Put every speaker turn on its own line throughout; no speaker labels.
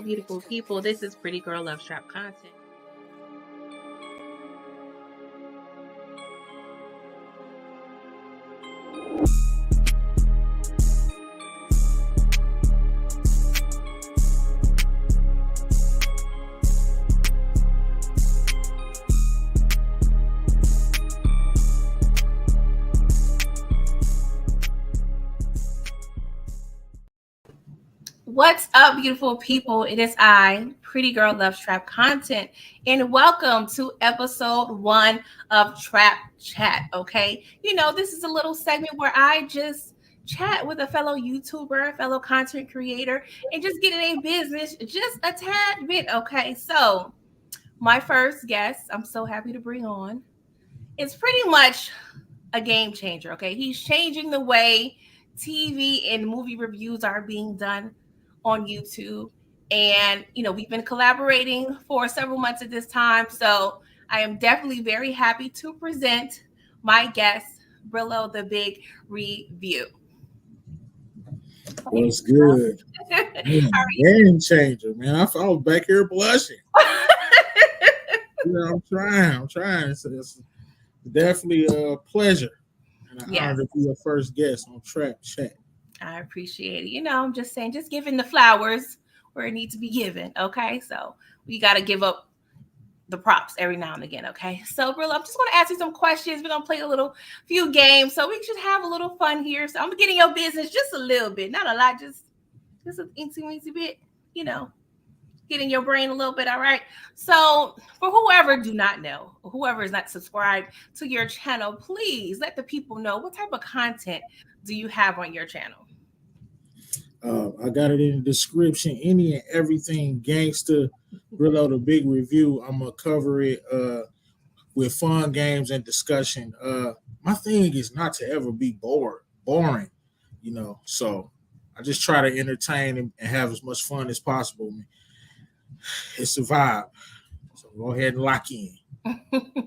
up, beautiful people? This is Pretty Girl Love Trap content. What's up, beautiful people? It is I, Pretty Girl Love Trap content, and welcome to episode 1 of Trap Chat. Okay, this is a little segment where I just chat with a fellow YouTuber, fellow content creator, and just get in a business just a tad bit. Okay, so my first guest, I'm so happy to bring on. It's pretty much a game changer. Okay, he's changing the way TV and movie reviews are being done on YouTube. And, we've been collaborating for several months at this time. So I am definitely very happy to present my guest, Brillo, the Big Review.
What's good? Game changer, man. I was back here blushing. I'm trying. It's definitely a pleasure and an honor to be your first guest on Trap Chat.
I appreciate it. I'm just saying, just giving the flowers where it needs to be given. Okay, so we got to give up the props every now and again. Okay, so Brillo, I'm just going to ask you some questions. We're going to play a few games, so we should have a little fun here. So I'm gonna get in your business just a little bit, not a lot, just an easy bit. Get in your brain a little bit. All right. So for whoever do not know, whoever is not subscribed to your channel, please let the people know what type of content do you have on your channel.
I got it in the description. Any and everything gangster, Brillo the Big Review. I'm gonna cover it with fun games and discussion. My thing is not to ever be boring, So I just try to entertain and have as much fun as possible. It's a vibe. So go ahead and lock in.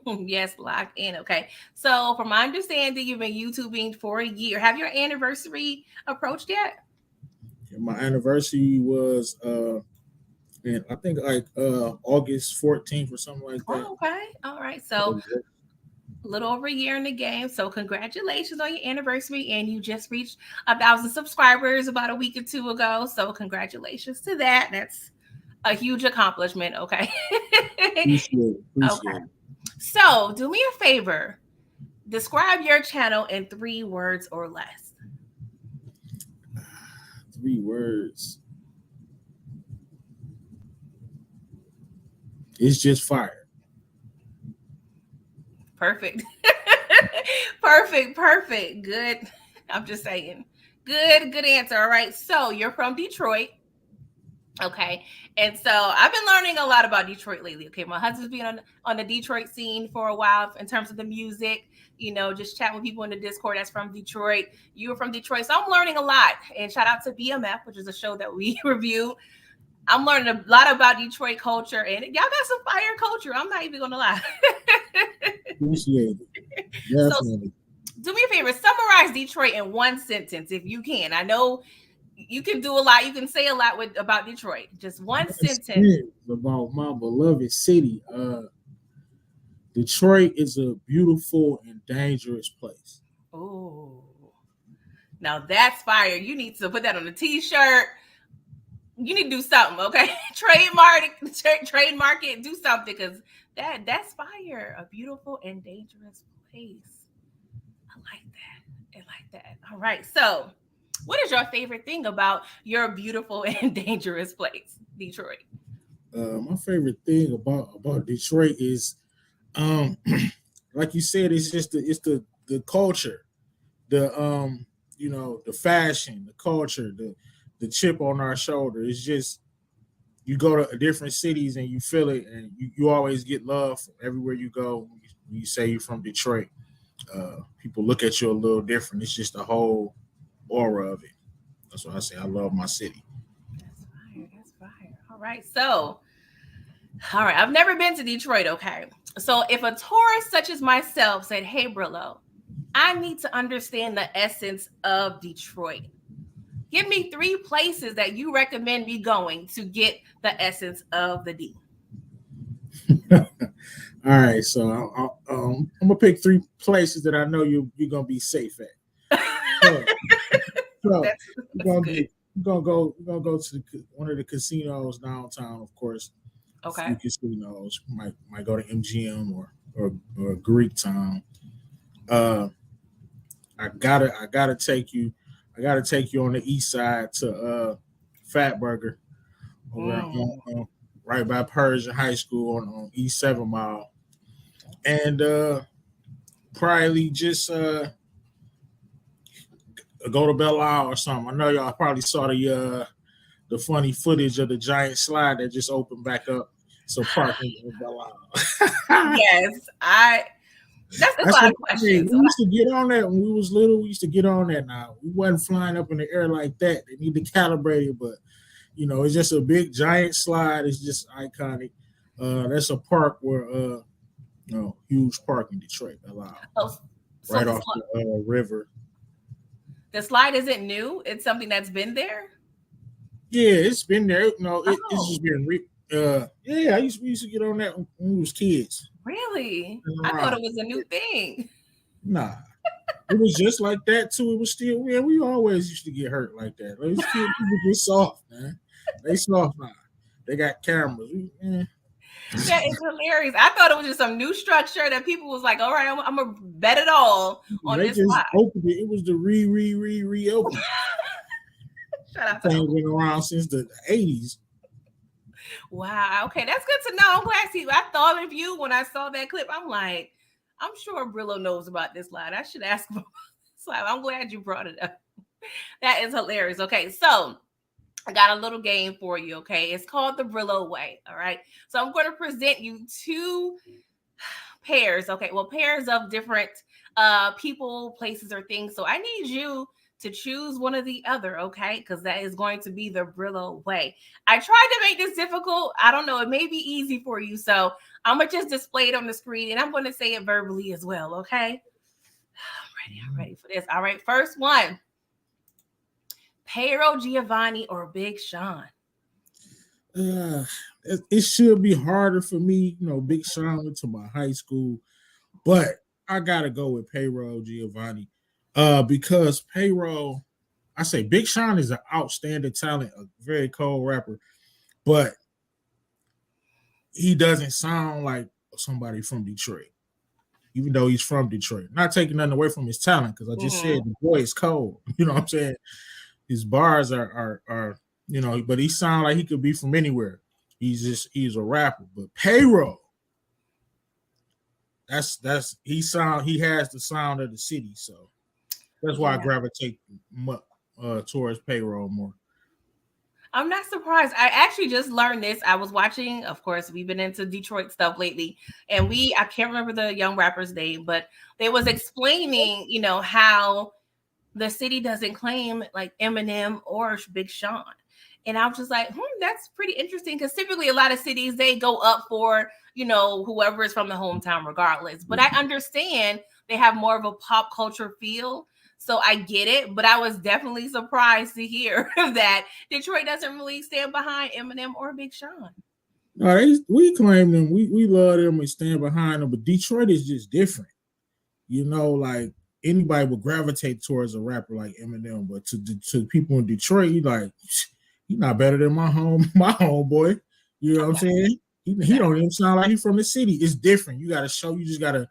Yes, lock in. Okay. So from my understanding, you've been YouTubing for a year. Have your anniversary approached yet?
My anniversary was I think like August 14th or something like that.
Oh, okay. All right. So a little over a year in the game. So congratulations on your anniversary. And you just reached 1,000 subscribers about a week or two ago. So congratulations to that. That's a huge accomplishment. Okay.
Appreciate
okay. So do me a favor. Describe your channel in 3 words or less.
3 words. It's just fire.
Perfect. Perfect. Good. I'm just saying. Good answer. All right. So you're from Detroit. Okay. And so I've been learning a lot about Detroit lately. Okay. My husband's been on the Detroit scene for a while in terms of the music, just chatting with people in the Discord that's from Detroit. You were from Detroit. So I'm learning a lot. And shout out to BMF, which is a show that we review. I'm learning a lot about Detroit culture, and y'all got some fire culture. I'm not even going to lie.
Appreciate it. Definitely.
So, do me a favor. Summarize Detroit in 1 sentence if you can. I know you can do a lot. You can say a lot about Detroit. Just one sentence
about my beloved city. Detroit is a beautiful and dangerous place.
Oh, now that's fire. You need to put that on a T-shirt. You need to do something, okay? Trademark it, do something, because that's fire. A beautiful and dangerous place. I like that. All right. So what is your favorite thing about your beautiful and dangerous place, Detroit?
My favorite thing about Detroit is, like you said, it's just the culture, the fashion, the culture, the chip on our shoulder. It's just, you go to different cities and you feel it, and you always get love from everywhere you go. When you say you're from Detroit, people look at you a little different. It's just the whole aura of it. That's why I say I love my city.
That's fire. All right. I've never been to Detroit. Okay. So if a tourist such as myself said, "Hey, Brillo, I need to understand the essence of Detroit," Give me 3 places that you recommend me going to get the essence of the D.
All right, so I'm gonna pick 3 places that I know you're gonna be safe at. So, so
that's
we're
that's
gonna
good.
get we're gonna go to one of the casinos downtown, of course. A few
Okay.
casinos might go to MGM or Greek Town. Uh, I gotta take you on the east side to Fat Burger over there
Mm.
right by Persian High School on East 7 Mile, and probably just go to Belle Isle or something. I know y'all probably saw the funny footage of the giant slide that just opened back up. So parking in Belle Isle.
Yes, that's a
That's
lot
what
of
hey,
questions.
we used to get on that when we was little. We used to get on that. Now we wasn't flying up in the air like that. They need to calibrate it, but it's just a big giant slide. It's just iconic. That's a park where huge park in Detroit, Belle Isle,
Oh, so
right off the river.
the slide isn't new. It's something that's been there.
Yeah, it's been there. It's
Oh,
just been yeah. We used to get on that when we was kids.
really? I thought
Around.
it was a new thing.
Nah, it was just like that too. It was still yeah. We always used to get hurt like that. Like, these kids people get soft, man. They soft now. They got cameras.
That is hilarious. I thought it was just some new structure that people was like, all right, I'm gonna bet it all on
They
this
just
slide.
opened it. It was the reopen.
Shout out to
Thing
Uncle.
been around since the 80s.
Wow. Okay, that's good to know. I'm glad. See, I thought of you when I saw that clip. I'm like, I'm sure Brillo knows about this slide. I should ask him about this slide. I'm glad you brought it up. That is hilarious. Okay, so I got a little game for you. Okay, it's called the Brillo Way. All right, so I'm going to present you 2 pairs. Okay, well, pairs of different people, places, or things. So I need you to choose one or the other, okay? Because that is going to be the Brillo way. I tried to make this difficult. I don't know. It may be easy for you. So I'm going to just display it on the screen and I'm going to say it verbally as well, okay? I'm ready for this. All right, first one. Pero Giovanni or Big Sean?
Uh, it should be harder for me. Big Sean went to my high school, but I gotta go with Payroll Giovanni. Because Payroll, I say Big Sean is an outstanding talent, a very cold rapper, but he doesn't sound like somebody from Detroit, even though he's from Detroit. Not taking nothing away from his talent, because I just said
Mm-hmm.
the boy is cold. You know what I'm saying? His bars are but he sounds like he could be from anywhere. He's a rapper. But Payroll, he has the sound of the city, so that's why I
Yeah.
gravitate towards Payroll more.
I'm not surprised. I actually just learned this. I was watching, of course, we've been into Detroit stuff lately, and I can't remember the young rapper's name, but they was explaining, how the city doesn't claim like Eminem or Big Sean. And I was just like, that's pretty interesting because typically a lot of cities they go up for, whoever is from the hometown regardless. But I understand they have more of a pop culture feel. So I get it, but I was definitely surprised to hear that Detroit doesn't really stand behind Eminem or Big Sean.
No, we claim them, we love them, we stand behind them, but Detroit is just different. Like anybody would gravitate towards a rapper like Eminem, but to people in Detroit, he's not better than my homeboy. You know what I'm
Okay.
saying? He don't even sound like he's from the city. It's different. You just gotta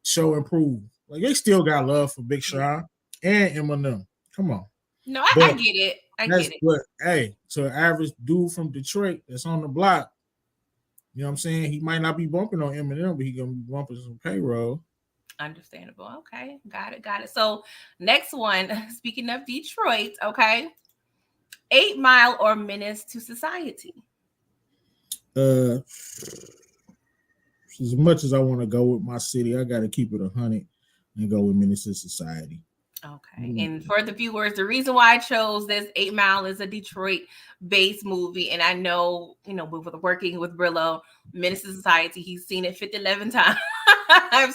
show and prove. Like they still got love for Big
Yeah.
Sean and Eminem. Come on.
No, I
But
get it. I
that's
get it.
but hey, to an average dude from Detroit that's on the block, you know what I'm saying? He might not be bumping on Eminem, but he gonna be bumping some Payroll.
Understandable. Okay. Got it. Got it. So, next one, speaking of Detroit, okay. 8 Mile or Menace to Society?
Uh as much as I want to go with my city, I gotta keep it 100 and go with Minister Society.
Okay. And for the viewers, the reason why I chose this 8 Mile is a Detroit based movie. And I know, with working with Brillo, Menace to Society, he's seen it 50, 11 times.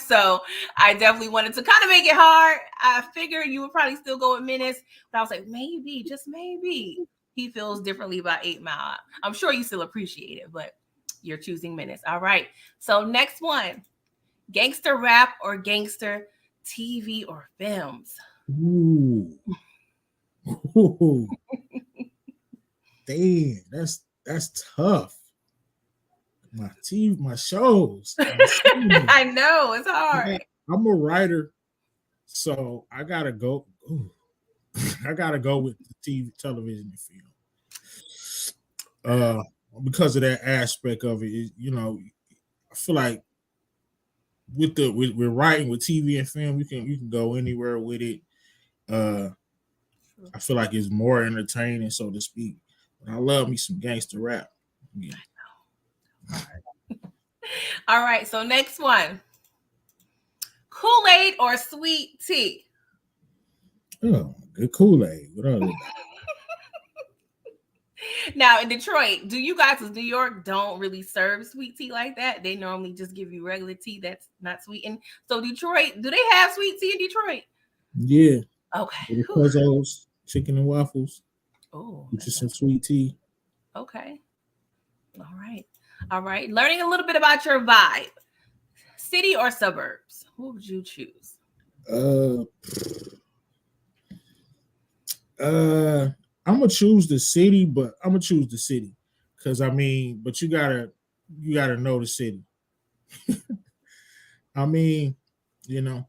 So I definitely wanted to kind of make it hard. I figured you would probably still go with minutes, but I was like, maybe, just maybe, he feels differently about 8 Mile. I'm sure you still appreciate it, but you're choosing minutes. All right. So next one, gangster rap or gangster TV or films?
Ooh. Ooh. Damn, that's tough. My TV, my shows, my cinema.
I know it's hard.
I'm a writer, so I gotta go. Ooh, I gotta go with the TV, television, and film. Uh, because of that aspect of it, I feel like with writing with TV and film, you can go anywhere with it. Uh, I feel like it's more entertaining, so to speak. But I love me some gangster rap. Yeah.
All right. So next one, Kool-Aid or sweet tea?
Oh, good Kool-Aid. What other?
Now in Detroit, do you guys in New York don't really serve sweet tea like that? They normally just give you regular tea that's not sweetened. So Detroit, do they have sweet tea in Detroit?
Yeah.
Okay.
The puzzles, chicken and waffles,
Oh,
which is some sweet tea.
okay. All right. All right. Learning a little bit about your vibe. City or suburbs? What would you choose?
Uh, I'm gonna choose the city, but I'm gonna choose the city because but you gotta know the city. I mean, you know,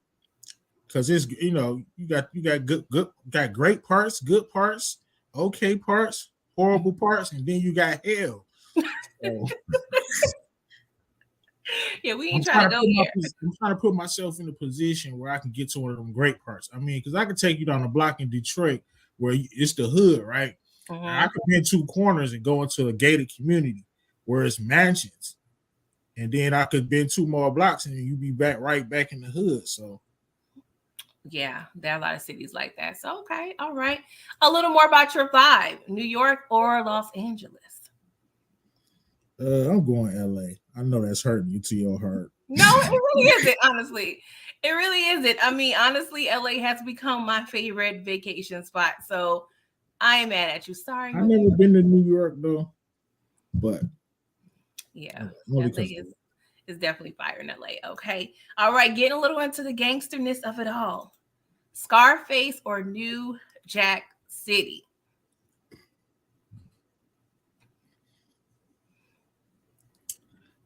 because it's you got got great parts, good parts, okay parts, horrible parts, and then you got hell. So,
Yeah, we ain't trying to go here.
I'm trying to put myself in a position where I can get to one of them great parts. Because I could take you down the block in Detroit where it's the hood, right?
Mm-hmm.
And I could be in two corners and go into a gated community where it's mansions. And then I could be in two more blocks and you be right back in the hood. So
yeah, there are a lot of cities like that. So okay, all right. A little more about your vibe. New York or Los Angeles?
I'm going LA. I know that's hurting you to your heart.
No, it really isn't, honestly. It really isn't. I mean, honestly, LA has become my favorite vacation spot. So I am mad at you. Sorry.
I've never been to New York though. But
yeah, LA is definitely fire in LA. Okay. All right. Getting a little into the gangsterness of it all. Scarface or New Jack City?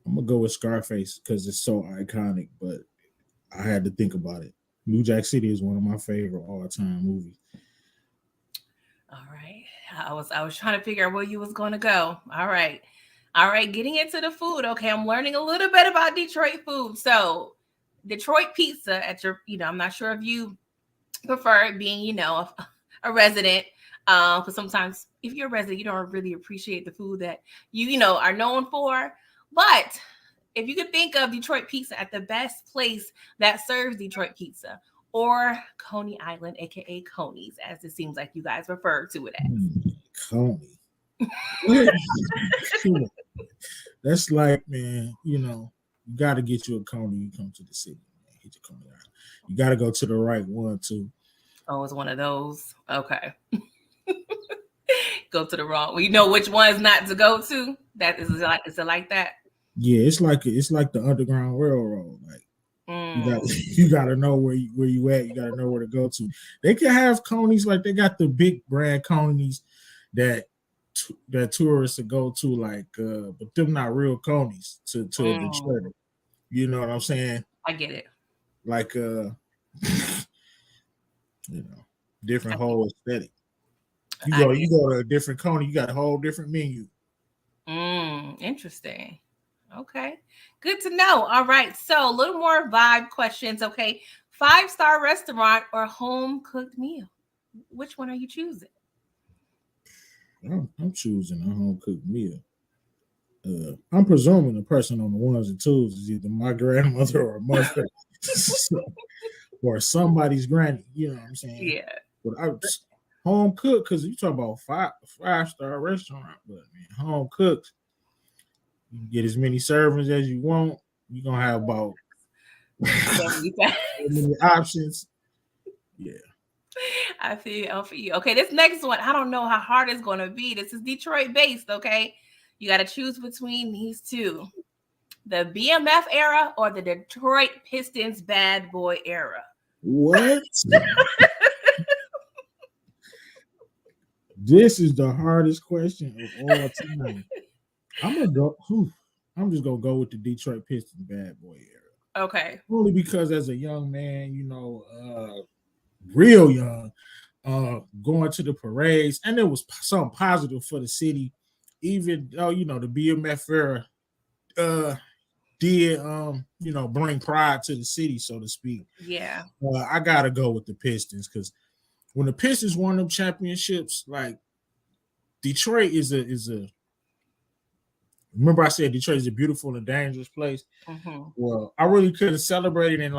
I'm gonna go with Scarface because it's so iconic, but I had to think about it. New Jack City is one of my favorite all-time movies.
All right. I was trying to figure out where you was gonna go. All right. All right, getting into the food. Okay, I'm learning a little bit about Detroit food. So Detroit pizza at your, I'm not sure if you prefer being, a resident. Because sometimes if you're a resident, you don't really appreciate the food that you are known for. But if you could think of Detroit pizza at the best place that serves Detroit pizza, or Coney Island, aka Coney's, as it seems like you guys refer to it as.
Coney. That's like, man, you got to get you a Coney. You come to the city, man. Get your Coney Island. You got to go to the right one too.
Oh, it's one of those. Okay. Go to the wrong. Well, you know which ones not to go to. That is it like that?
Yeah, it's like the Underground Railroad. Like you got to know where you at. You got to know where to go to. They can have Coney's like they got the big brand Coney's that tourists to go to, like, but them not real Coney's to Detroit. You know what I'm saying?
I get it.
Like different whole aesthetic. You go to a different Coney, you got a whole different menu.
Interesting. Okay. Good to know. All right. So a little more vibe questions. Okay. 5-star restaurant or home cooked meal? Which one are you choosing?
I'm choosing a home cooked meal. I'm presuming the person on the ones and twos is either my grandmother or mother or somebody's granny. You know what I'm saying?
Yeah.
But home cooked, because you talk about five-star restaurant, but man, home cooked, you can get as many servings as you want. You're gonna have about
So many
So many options. Yeah.
I feel for you. Okay, this next one, I don't know how hard it's going to be. This is Detroit based, okay? You got to choose between these two, the BMF era or the Detroit Pistons bad boy era.
What? This is the hardest question of all time. I'm gonna go. I'm just gonna go with the Detroit Pistons bad boy era.
Okay.
Only because as a young man, real young, going to the parades, and it was something positive for the city. Even though the BMF era uh, did bring pride to the city, so to speak.
Yeah.
I gotta go with the Pistons because when the Pistons won them championships, like Detroit is a. Remember, I said Detroit is a beautiful and dangerous place.
Mm-hmm.
Well, I really couldn't celebrate it in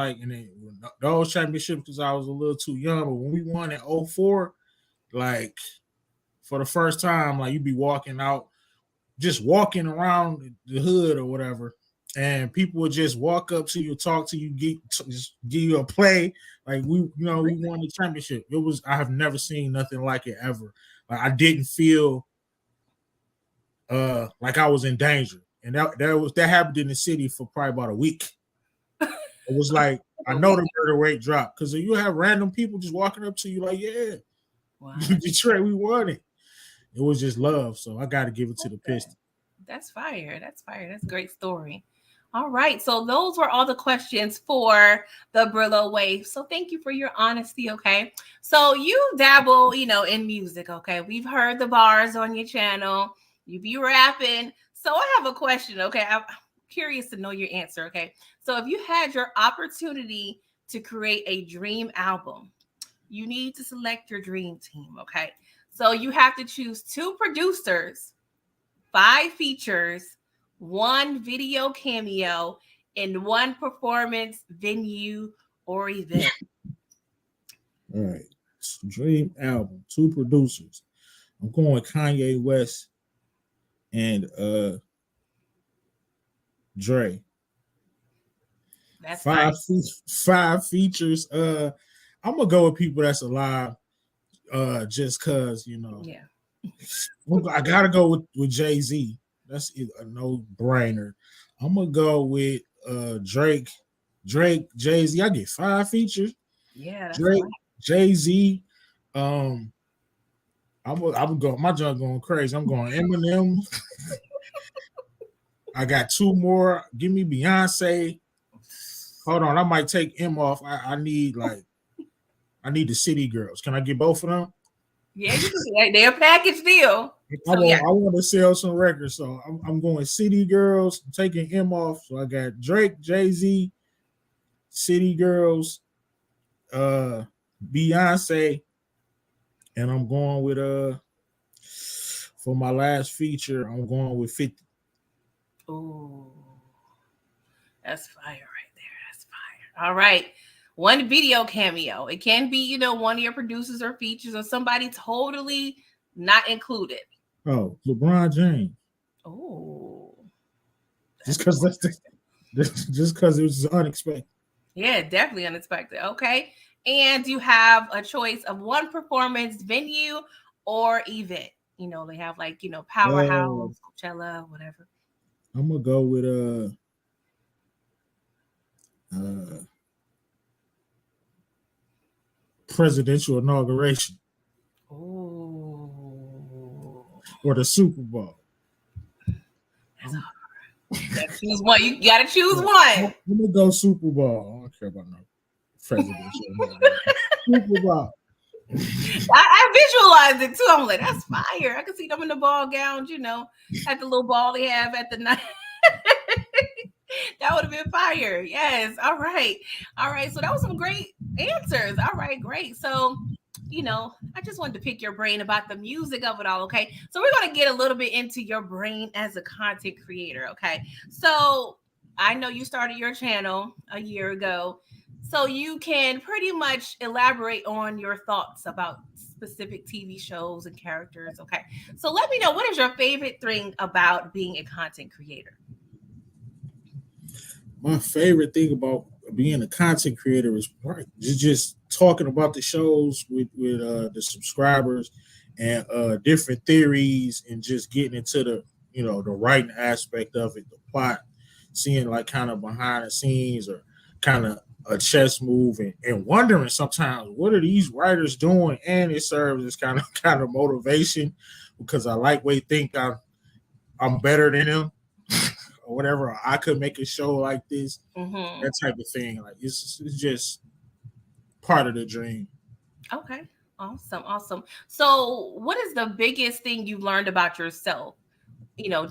those championships because I was a little too young. But when we won in '04, like for the first time, like you'd be walking out, just walking around the hood or whatever, and people would just walk up to you, talk to you, just give you a play. Like we won the championship. I have never seen nothing like it ever. Like I didn't feel like I was in danger. And that happened in the city for probably about a week. It was like I know the murder rate dropped because you have random people just walking up to you like, yeah,
Wow.
Detroit, we won it. It was just love, so I got to give it to the Pistons.
That's fire. That's fire. That's a great story. All right. So those were all the questions for the Brillo wave. So thank you for your honesty. Okay. So you dabble, in music. Okay. We've heard the bars on your channel. You be rapping. So I have a question. Okay. I'm curious to know your answer. Okay. So if you had your opportunity to create a dream album, you need to select your dream team. Okay. So you have to choose 2 producers, 5 features, 1 video cameo, and 1 performance venue or event.
All right. Dream album, 2 producers. I'm going with Kanye West and Dre.
That's
Five
fine.
five features. I'm gonna go with people that's alive. Just cause
Yeah.
I gotta go with Jay-Z. That's a no brainer. I'm gonna go with Drake, Jay-Z. I get 5 features.
Yeah, that's a
Drake,
lot.
Jay-Z. Um, I'm going. My junk going crazy. I'm going Eminem. I got 2 more. Give me Beyonce. Hold on, I might take M off. I need the City Girls. Can I get both of them?
Yeah, you can. They're a package deal.
I
So yeah.
want to sell some records, so I'm going City Girls. I'm taking M off, so I got Drake, Jay-Z, City Girls, Beyonce, and I'm going with for my last feature, I'm going with 50.
Ooh, that's fire right there. That's fire. All right. 1 video cameo. It can be, one of your producers or features or somebody totally not included.
Oh, LeBron James.
Oh,
Just
that's
because just because it was unexpected.
yeah, definitely unexpected. Okay. And you have a choice of 1 performance venue or event. They have like,
Uh,
Powerhouse, Coachella, whatever.
I'm gonna go with uh presidential inauguration
Oh,
or the Super Bowl.
that's
I'm,
hard. You gotta choose one. You gotta choose
I'm
one.
gonna go Super Bowl. I don't care about no presidential inauguration. Super Bowl.
I visualized it too. I'm like, that's fire. I can see them in the ball gowns, at the little ball they have at the night. That would have been fire. Yes. All right. All right. So that was some great answers. All right, great. So, I just wanted to pick your brain about the music of it all. Okay. So we're going to get a little bit into your brain as a content creator. Okay. So I know you started your channel a year ago. So you can pretty much elaborate on your thoughts about specific TV shows and characters. Okay. So let me know, what is your favorite thing about being a content creator?
My favorite thing about being a content creator is right. Just talking about the shows with the subscribers and different theories and just getting into the the writing aspect of it, the plot, seeing like kind of behind the scenes or kind of a chess move and wondering sometimes what are these writers doing, and it serves as kind of motivation because I like way think I'm better than them or whatever. I could make a show like this,
Mm-hmm.
that type of thing. Like it's just part of the dream.
Okay. Awesome. Awesome. So, what is the biggest thing you've learned about yourself,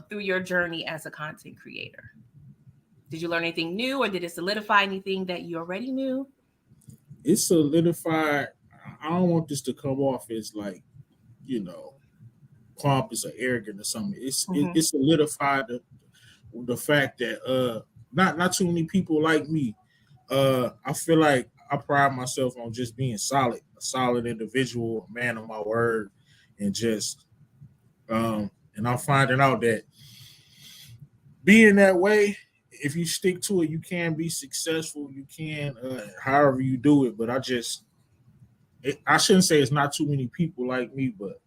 through your journey as a content creator? Did you learn anything new or did it solidify anything that you already knew?
It's solidified. I don't want this to come off as like you know pompous or arrogant or something.
Mm-hmm.
It solidified the fact that not too many people like me. I feel like I pride myself on just being solid, a solid individual, a man of my word, and just and I'm finding out that being that way, if you stick to it, you can be successful. You can, however you do it. But I shouldn't say it's not too many people like me, but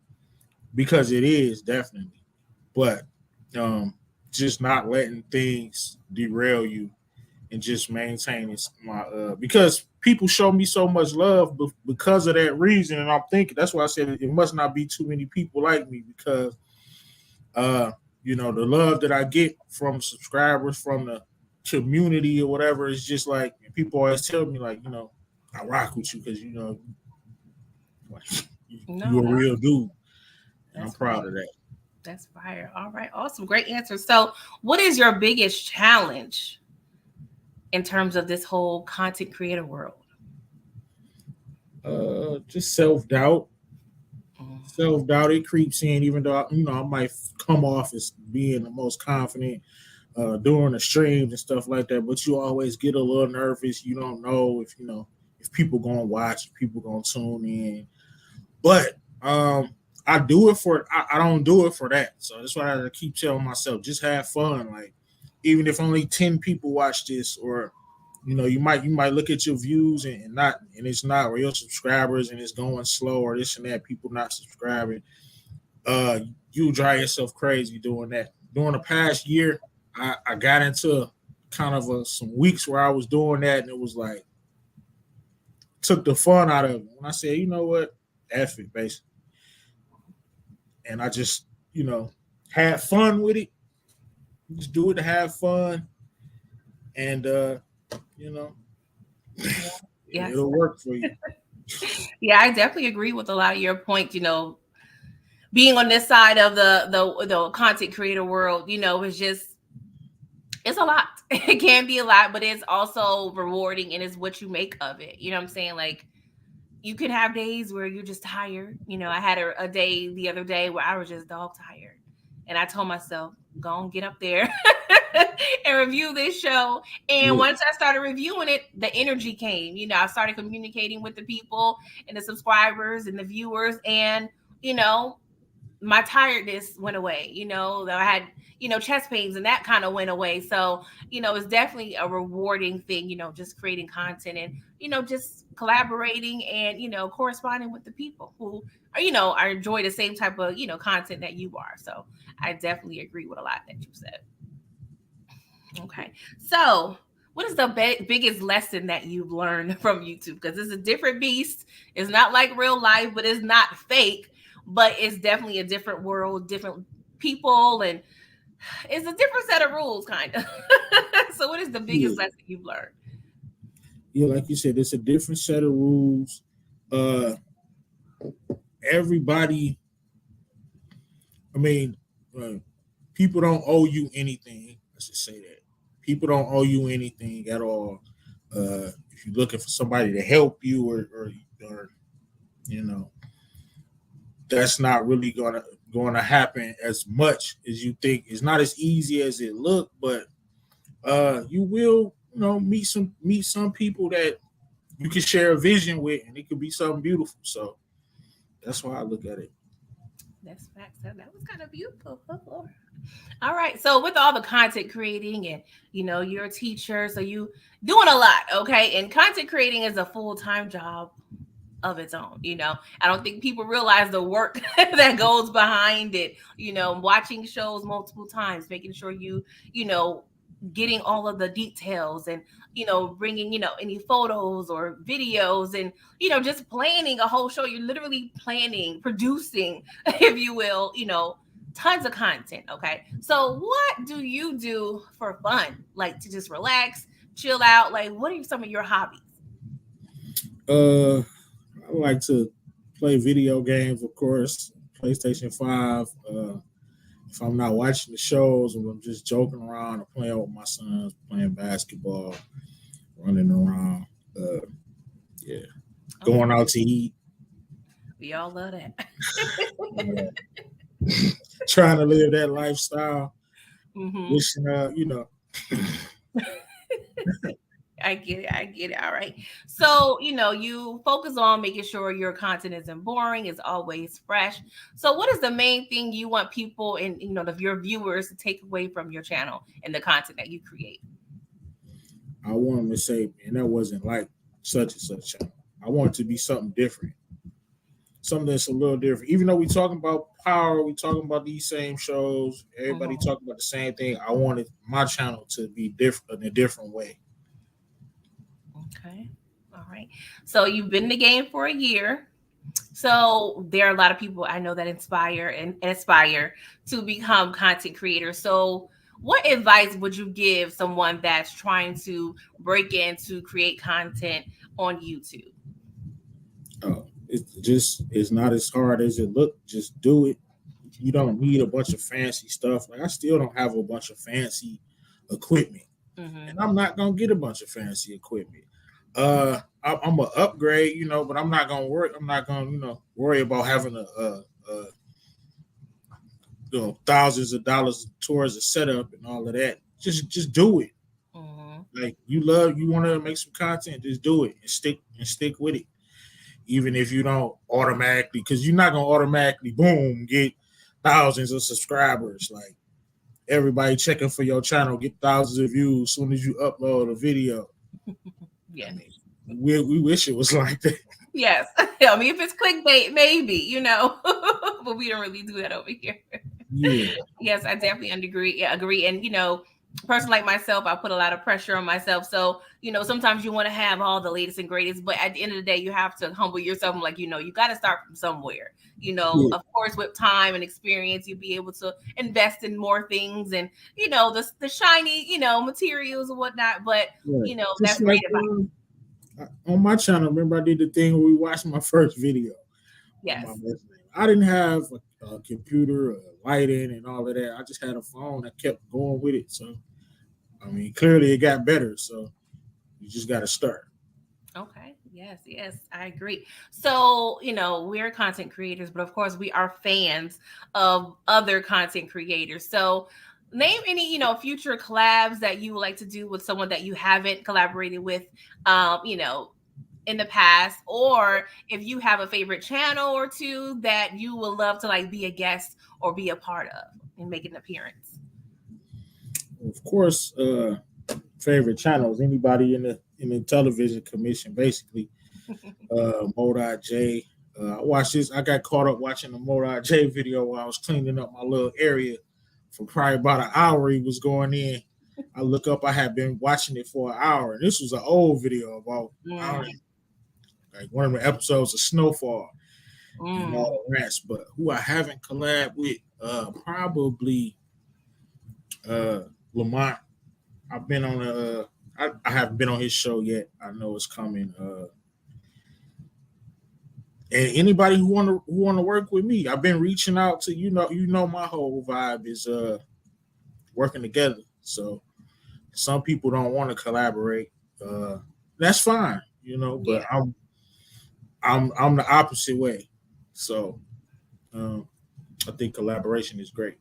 because it is definitely. But um, just not letting things derail you and just maintaining my because people show me so much love because of that reason, and I'm thinking that's why I said it must not be too many people like me because uh the love that I get from subscribers from the community or whatever is just like people always tell me like I rock with you because like, you
No,
a real dude, and I'm
that's
proud
fire.
of that.
That's fire. All right. Awesome. Great answer. So, what is your biggest challenge in terms of this whole content creator world?
Just self-doubt.
Mm.
Self-doubt, it creeps in even though I might come off as being the most confident during the streams and stuff like that. But you always get a little nervous. You don't know if people gonna watch, if people gonna tune in. But I do it for I don't do it for that. So that's why I keep telling myself just have fun. Like even if only 10 people watch this, or you might look at your views and not and it's not real subscribers and it's going slow or this and that, people not subscribing. Uh you drive yourself crazy doing that. During the past year, I got into kind of some weeks where I was doing that, and it was like took the fun out of it. When I said, you know what, F it, basically, and I just had fun with it. Just do it to have fun, and you know
Yeah. Yes.
it'll work for you.
Yeah, I definitely agree with a lot of your points. Being on this side of the content creator world, is just it's a lot. It can be a lot, but it's also rewarding and it's what you make of it. You know what I'm saying? Like you can have days where you're just tired. I had a day the other day where I was just dog tired. And I told myself, go and get up there and review this show. And
Yeah,
once I started reviewing it, the energy came. I started communicating with the people and the subscribers and the viewers. And, you know, my tiredness went away, that I had, chest pains and that kind of went away. So, it's definitely a rewarding thing, just creating content and, just collaborating and, corresponding with the people who are, are enjoy the same type of, content that you are. So I definitely agree with a lot that you said. Okay. So, what is the biggest lesson that you've learned from YouTube? Because it's a different beast. It's not like real life, but it's not fake. But it's definitely a different world, different people, and it's a different set of rules, kind of. So, what is the biggest
yeah,
lesson you've learned?
yeah. Like you said, it's a different set of rules. Uh, everybody. I mean, uh, people don't owe you anything. Let's just say that people don't owe you anything at all. If you're looking for somebody to help you, or you know, that's not really gonna happen as much as you think. It's not as easy as it look, but you will, meet some people that you can share a vision with, and it could be something beautiful. So that's why I look at it.
That's facts. That was kind of beautiful. All right. So with all the content creating and you're a teacher, so you doing a lot, okay? And content creating is a full-time job of its own. I don't think people realize the work that goes behind it. Watching shows multiple times, making sure you know, getting all of the details and bringing any photos or videos and just planning a whole show. You're literally planning, producing, if you will, tons of content. Okay, so what do you do for fun, like to just relax, chill out? Like, what are some of your hobbies?
Uh, I like to play video games, of course, PlayStation 5. If I'm not watching the shows, or I'm just joking around or playing with my sons, playing basketball, running around. Uh, yeah, going
Okay,
out to eat,
we all love that.
uh, trying to live that lifestyle.
Hmm.
Wishing,
I get it. I get it. All right. So, you focus on making sure your content isn't boring, is always fresh. So, what is the main thing you want people and, your viewers to take away from your channel and the content that you create?
I want them to say, and that wasn't like such and such. I want it to be something different, something that's a little different. Even though we talking about power, we talking about these same shows, everybody
Hmm.
talking about the same thing. I wanted my channel to be different in a different way.
Okay. All right. So, you've been in the game for a year. So there are a lot of people I know that inspire and aspire to become content creators. So what advice would you give someone that's trying to break in to create content on YouTube?
It's not as hard as it look. Just do it. You don't need a bunch of fancy stuff. Like I still don't have a bunch of fancy equipment, and
Mm-hmm.
I'm not gonna get a bunch of fancy equipment. I'm gonna upgrade, but I'm not gonna worry. I'm not gonna, worry about having a thousands of dollars towards the setup and all of that. Just do it.
Mm-hmm.
Like you want to make some content, just do it and stick with it. Even if you don't automatically, because you're not gonna automatically boom get thousands of subscribers. Like everybody checking for your channel, get thousands of views as soon as you upload a video. I
Yes.
mean, we wish it was like that.
Yes. I mean, if it's clickbait, maybe, but we don't really do that over here.
Yeah,
Yes, I definitely agree. Yeah, agree. And a person like myself, I put a lot of pressure on myself. So sometimes you want to have all the latest and greatest, but at the end of the day, you have to humble yourself. And like you got to start from somewhere.
yeah,
Of course, with time and experience, you'll be able to invest in more things and the shiny materials and whatnot. But
right.
that's
Just like
great advice.
on my channel. Remember, I did the thing where we watched my first video on my
Yes.
birthday. I didn't have a computer, lighting, and all of that. I just had a phone. I kept going with it. So, I mean, clearly it got better. So, you just got to start.
Okay. Yes, yes, I agree. So, we're content creators, but of course, we are fans of other content creators. So, name any, future collabs that you would like to do with someone that you haven't collaborated with, um, you know, in the past, or if you have a favorite channel or two that you would love to like be a guest or be a part of and make an appearance.
Of course, favorite channels. Anybody in the television commission, basically. Modot J. I watched this. I got caught up watching the Modot J video while I was cleaning up my little area for probably about an hour. He was going in. I look up. I had been watching it for an hour, and this was an old video about I don't know,
Mm,
like one of the episodes of Snowfall and
mm,
all the rest. But who I haven't collabed with, probably uh, Lamont. I've been on I haven't been on his show yet. I know it's coming. And anybody who want to work with me, I've been reaching out to my whole vibe is working together. So some people don't want to collaborate. That's fine,
yeah.
but I'm the opposite way. So um, I think collaboration is great,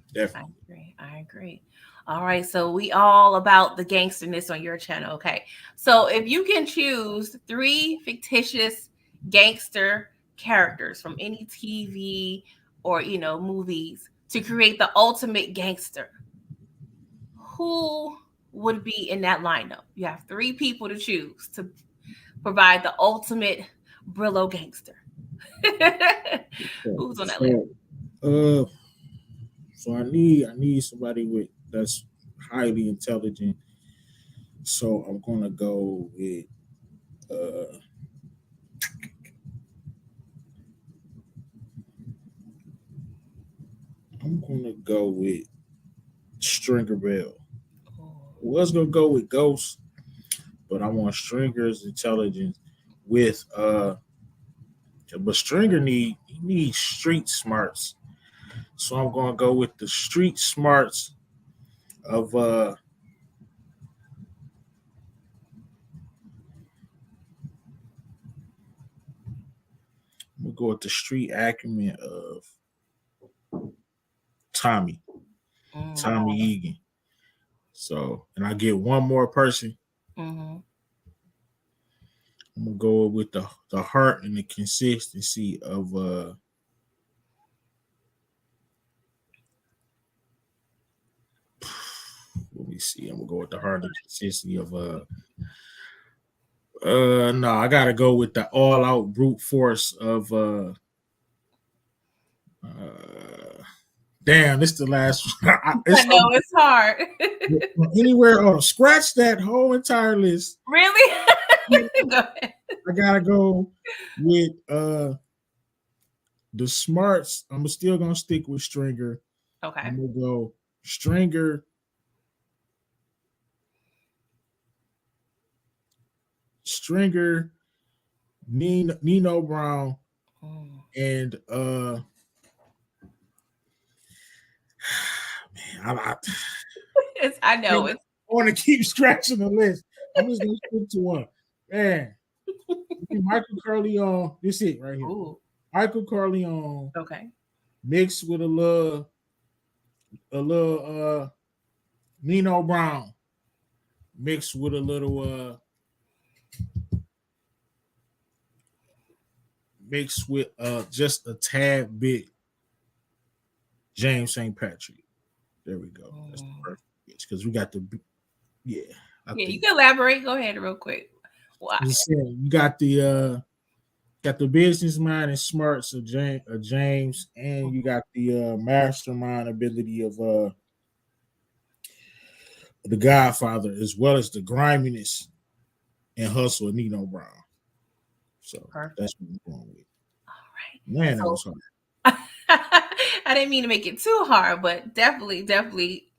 I
definitely.
agree. I agree. All right. So we all about the gangsterness on your channel. Okay. So if you can choose three fictitious gangster characters from any TV or movies to create the ultimate gangster, who would be in that lineup? You have three people to choose to provide the ultimate Brillo gangster. Who's on that list?
So, uh, so I need somebody with that's highly intelligent. So I'm gonna go with uh I'm gonna go with Stringer Bell. I was gonna go with Ghost, but I want Stringer's intelligence with but Stringer needs street smarts. So I'm gonna go with the street smarts of I'm gonna go with the street acumen of Tommy,
Mm,
Tommy Egan. So and I get one more person.
mm-hmm.
I'm gonna go with the heart and the consistency of let me see. I'm gonna go with the heart and consistency of no, I gotta go with the all out brute force of uh damn, this is the last one.
I
It's
know it's hard.
anywhere on scratch that whole entire list.
Really? Go ahead.
I gotta go with the smarts. I'm still gonna stick with Stringer.
Okay.
I'm gonna go Stringer, Stringer, Nino Brown,
Mm.
and man,
I know it's.
I want to keep scratching the list. I'm just gonna stick to one. Man, Michael Corleone. This is it right here.
Ooh.
Michael Corleone
Okay.
mixed with a little Nino Brown mixed with a little mixed with just a tad bit James St. Patrick. There we go. That's the
Mm.
perfect because we got the yeah. I
Yeah, you
think
can elaborate. Go ahead, real quick. Why?
you got the business mind and smarts of James, and you got the mastermind ability of the Godfather, as well as the griminess and hustle of Nino Brown. So
Perfect.
that's what I'm going with.
All
Man, that
right.
was hard.
I didn't mean to make it too hard, but definitely,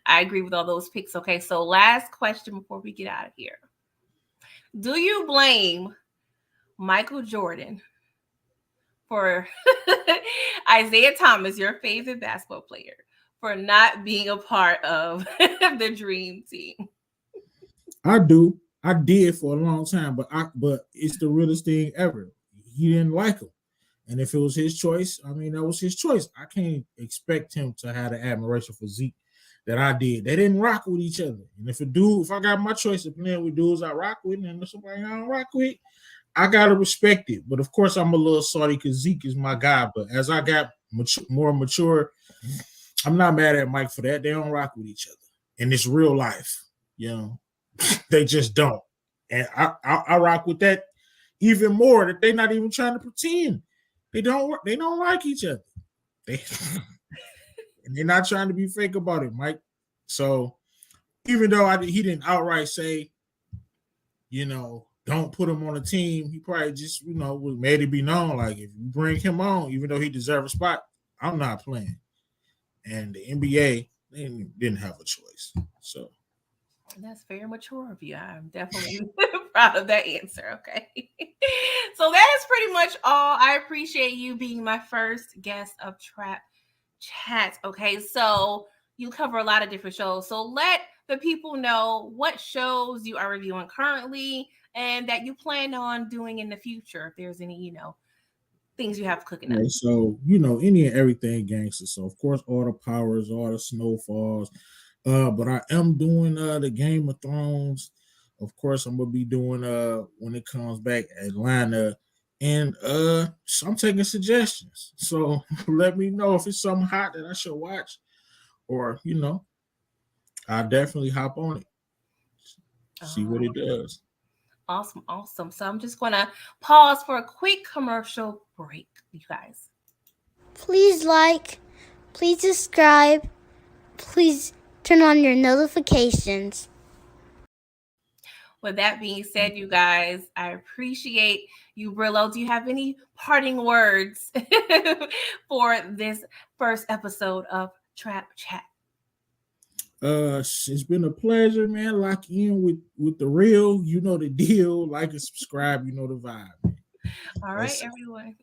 I agree with all those picks. Okay, so last question before we get out of here. Do you blame Michael Jordan for Isaiah Thomas, your favorite basketball player, for not being a part of the dream team?
I do. I did for a long time, but it's the realest thing ever. He didn't like him. And if it was his choice, I mean that was his choice. I can't expect him to have the admiration for Zeke that I did. They didn't rock with each other. And if I got my choice of playing with dudes I rock with and somebody I don't rock with, I gotta respect it. But of course I'm a little salty because Zeke is my guy. But as I got more mature, I'm not mad at Mike for that. They don't rock with each other. And it's real life. You know, they just don't. And I rock with that even more that they're not even trying to pretend. They don't like each other. They and they're not trying to be fake about it, Mike. So even though he didn't outright say, don't put him on a team, he probably just, was made it be known like if you bring him on, even though he deserves a spot, I'm not playing. And the NBA they didn't have a choice. So
That's very mature of you. I'm definitely proud of that answer. Okay. So that is pretty much all. I appreciate you being my first guest of Trap Chat. Okay. So you cover a lot of different shows. So let the people know what shows you are reviewing currently and that you plan on doing in the future. If there's any, things you have cooking up.
okay, so any and everything gangster. So of course all the powers, all the snowfalls. But I am doing the Game of Thrones. Of course, I'm gonna be doing when it comes back Atlanta And so I'm taking suggestions. So let me know if it's something hot that I should watch, or I'll definitely hop on it, see what it
Oh,
does.
awesome, awesome. So I'm just gonna pause for a quick commercial break, you guys.
Please like, please subscribe, please turn on your notifications.
With that being said, you guys, I appreciate you, Brillo. Do you have any parting words for this first episode of Trap Chat?
It's been a pleasure, man. Lock in with the real, you know the deal. Like and subscribe, you know the vibe.
All right,
That's
everyone.